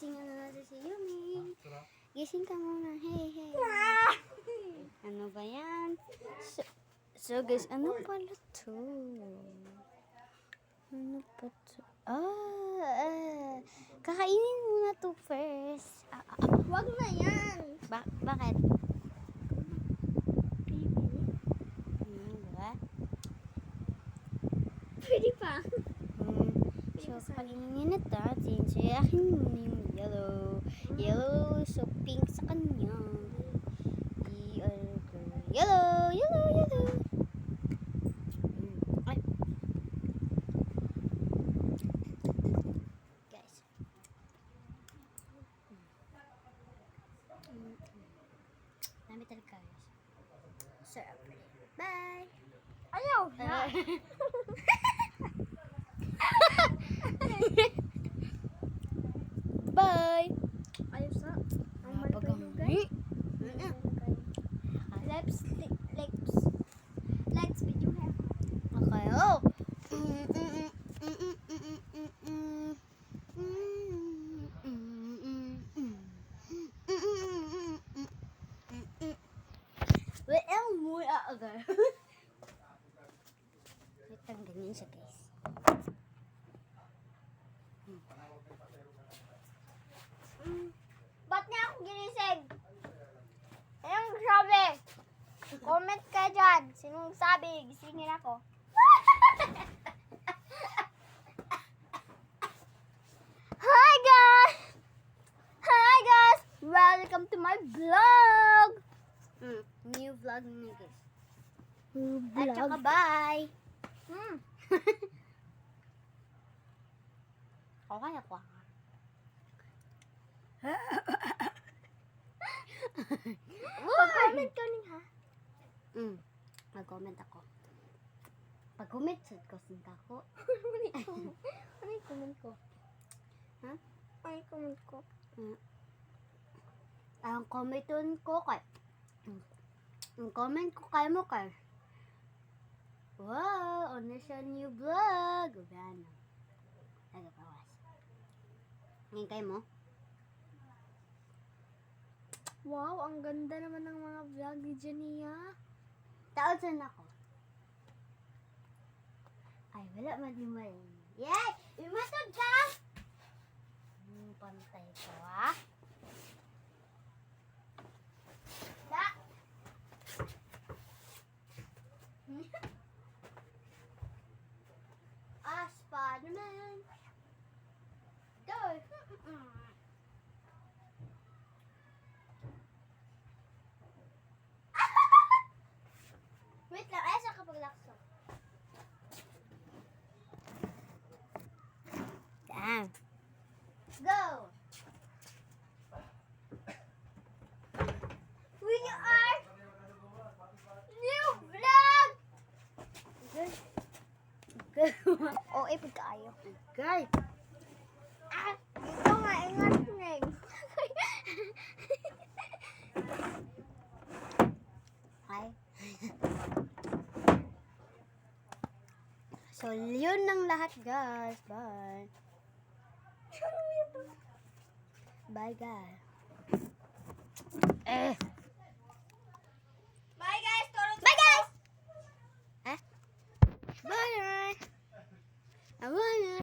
Gising na natin si Yumi. Gising ka muna. Hey, hey. Ano ba yan? So guys, ano pala to? Ano pa to? Kakainin muna to first. Wag na yan. Bakit? Diba? Pwede pa. So, pag-ingin natin, so akin muna yung yellow. Yellow, so pink sa kanya. Yellow, yellow, yellow. Ay. Guys. Dami talaga guys. Sarap. Bye! Ayaw na. Bye! Ayos na. Ang Napagami. malugay. Let's video have. Okay, oh! Wait, mo agad. Wait lang, ganyan siya guys. Ba't niya ako ginising? Anong sabi? Comment ka dyan. Sinong sabi? Gisingin ako. Hi guys! Hi guys! Welcome to my vlog! New vlog na guys. Vlog? At saka bye! Okay ako. Pag-comment ka rin ha? Mag-comment ako. Pag-comment, ko sinta ko. Ano yung comment ko? Ha? Ano yung comment ko? Ang commenton ko kay... Ang comment ko kay mo kay... Wow! Ano siya new vlog? Gano? Nagabawas. Ngayon kayo mo? Wow, ang ganda naman ng mga vlog ni Jania. Taon saan ako? Ay, wala madimal. Yay! Imatod ka! Pantay ko, ha? Da! Aspa naman. Go! Wait lang, ay sa kapag lakso. Damn. Go! We are new vlog! O, ipag kaayo. Guys! Ito nga, ingat neng. Hi. So, yun ang lahat, guys. Bye. Bye, guys. Bye guys! Bye, guys! Eh? Bye, guys! I wanna...